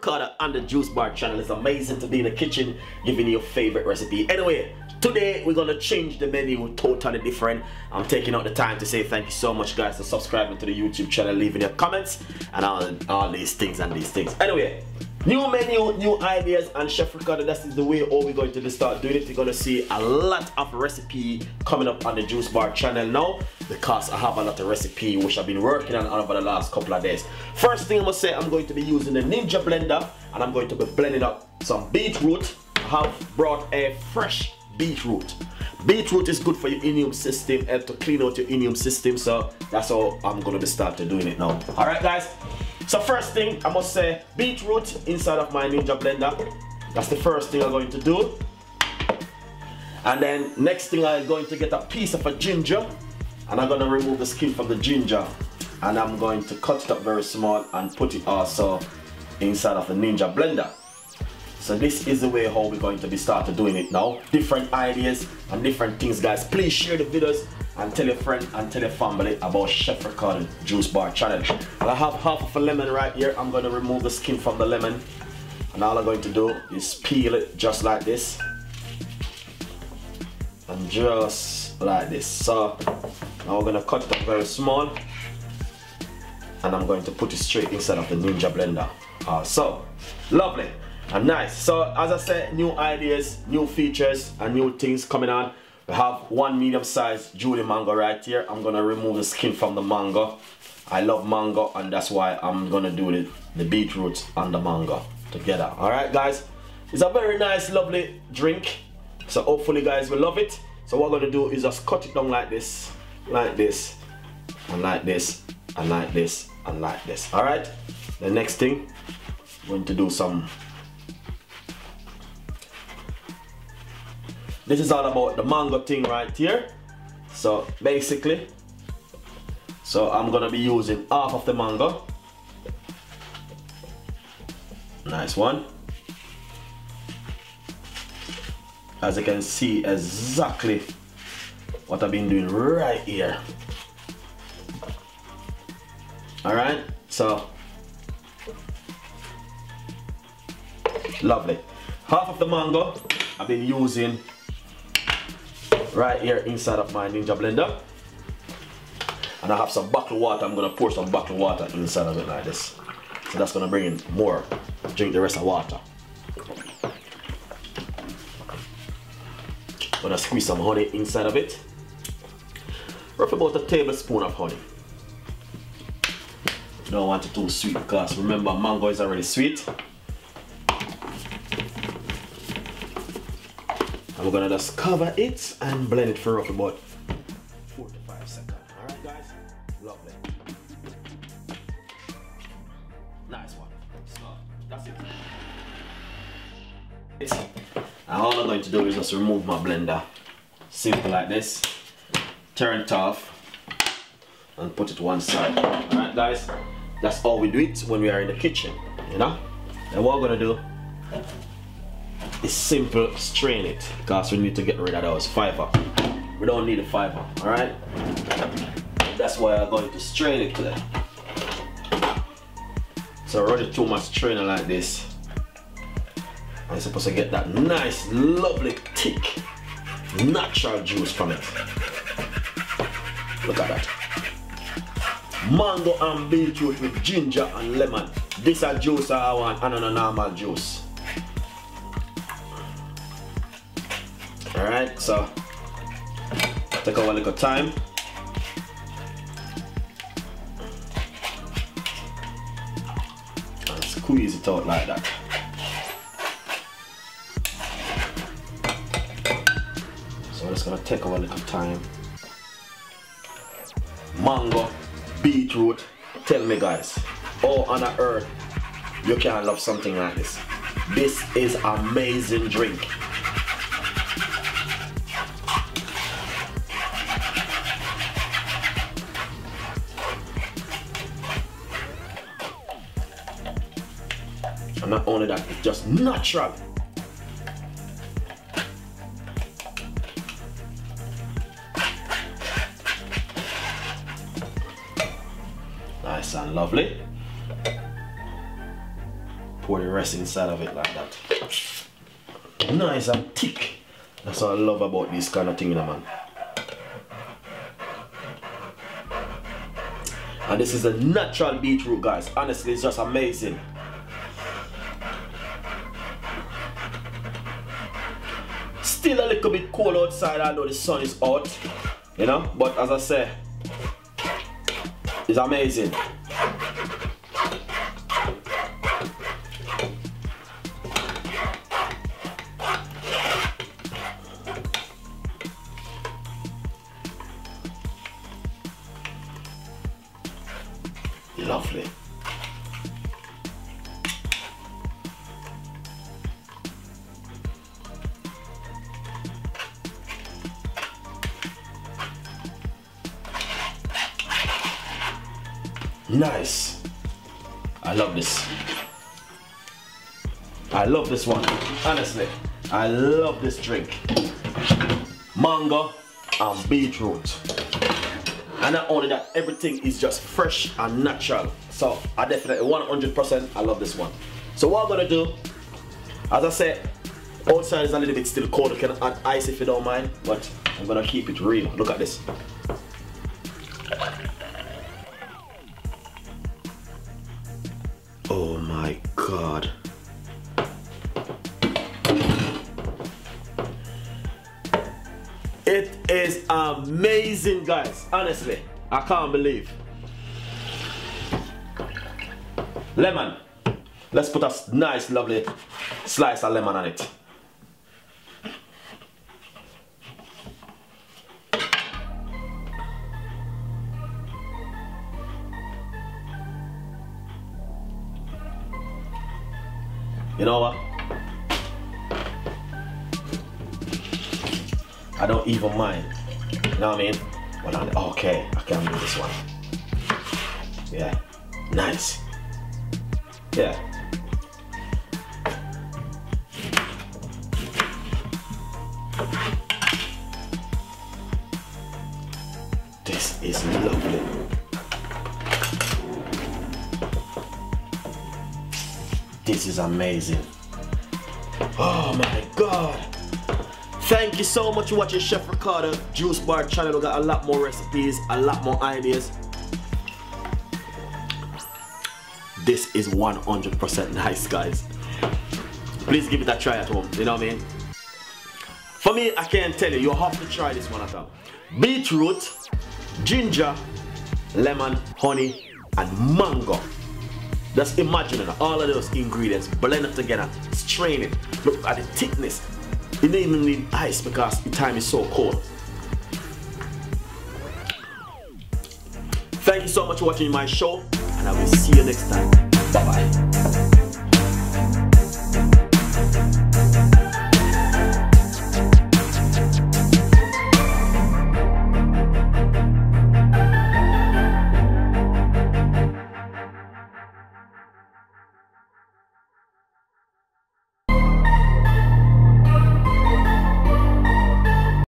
Carter on the Juice Bar channel. It's amazing to be in the kitchen giving you your favorite recipe. Anyway, today we're gonna change the menu totally different. I'm taking out the time to say thank you so much guys for subscribing to the YouTube channel, leaving your comments and all these things and these things. Anyway, new menu, new ideas, and Chef Ricardo, that is the way all we're going to start doing it. You're gonna see a lot of recipe coming up on the Juice Bar channel now, because I have a lot of recipe which I've been working on over the last couple of days. First thing I must say, I'm going to be using the Ninja blender and I'm going to be blending up some beetroot. I have brought a fresh beetroot. Beetroot is good for your immune system, help to clean out your immune system, so that's how I'm gonna be starting doing it now. Alright guys, so first thing I must say, beetroot inside of my Ninja blender. That's the first thing I'm going to do. And then next thing I'm going to get a piece of a ginger and I'm gonna remove the skin from the ginger and I'm going to cut it up very small and put it also inside of the Ninja blender. So this is the way how we're going to be started doing it now. Different ideas and different things guys. Please share the videos and tell your friend and tell your family about Chef Ricardo Juice Bar channel. And I have half of a lemon right here. I'm going to remove the skin from the lemon. And all I'm going to do is peel it just like this. And just like this. So now we're going to cut it up very small. And I'm going to put it straight inside of the Ninja blender. So lovely and nice. So as I said, new ideas, new features and new things coming on. We have one medium-sized Julie mango right here. I'm gonna remove the skin from the mango. I love mango and that's why I'm gonna do the beetroot and the mango together. Alright guys, it's a very nice lovely drink, so hopefully guys will love it. So what I'm gonna do is just cut it down like this and like this and like this and like this and like this. Alright, the next thing I'm going to do some. This is all about the mango thing right here. So basically, I'm gonna be using half of the mango. Nice one. As you can see, exactly what I've been doing right here. All right, so lovely. Half of the mango I've been using right here inside of my Ninja blender, and I have some bottled water. I'm gonna pour some bottled water inside of it like this, so that's gonna bring in more. Drink the rest of water. I'm gonna squeeze some honey inside of it, roughly about a tablespoon of honey. You don't want it too sweet because remember mango is already sweet. And we're gonna just cover it and blend it for roughly about 4 to 5 seconds. Alright guys, lovely. Nice one. So that's it. And all I'm going to do is just remove my blender. Simple like this. Turn it off and put it one side. Alright guys, that's how we do it when we are in the kitchen, you know? And what we're gonna do, it's simple, strain it, because we need to get rid of those fiber. We don't need the fiber, alright? That's why I'm going to strain it today. So run it too much strainer like this. I'm supposed to get that nice, lovely, thick, natural juice from it. Look at that. Mango and beetroot with ginger and lemon. This is juice I want and not a normal juice. Alright, so take our little time. And squeeze it out like that. So we're just gonna take our little time. Mango, beetroot, tell me guys, how on earth you can love something like this? This is amazing drink. And not only that, it's just natural. Nice and lovely. Pour the rest inside of it like that. Nice and thick. That's what I love about this kind of thing, man. And this is a natural beetroot, guys. Honestly, it's just amazing. Still a little bit cold outside, I know the sun is out, you know, but as I say, it's amazing. Lovely. Nice. I love this. I love this one. Honestly, I love this drink. Mango and beetroot. And not only that, everything is just fresh and natural. So I definitely 100% I love this one. So what I'm gonna do, as I said, outside is a little bit still cold. You can add ice if you don't mind, but I'm gonna keep it real. Look at this. Oh my God. It is amazing, guys. Honestly, I can't believe. Lemon. Let's put a nice, lovely slice of lemon on it. You know what? I don't even mind. You know what I mean? But okay, I can do this one. Yeah. Nice. Yeah. This is lovely. This is amazing. Oh my God. Thank you so much for watching Chef Ricardo Juice Bar channel. We got a lot more recipes, a lot more ideas. This is 100% nice, guys. Please give it a try at home, you know what I mean? For me, I can't tell you, you have to try this one at home. Beetroot, ginger, lemon, honey, and mango. Just imagine all of those ingredients, blend it together, strain it. Look at the thickness. You don't even need ice because the time is so cold. Thank you so much for watching my show, and I will see you next time. Bye bye.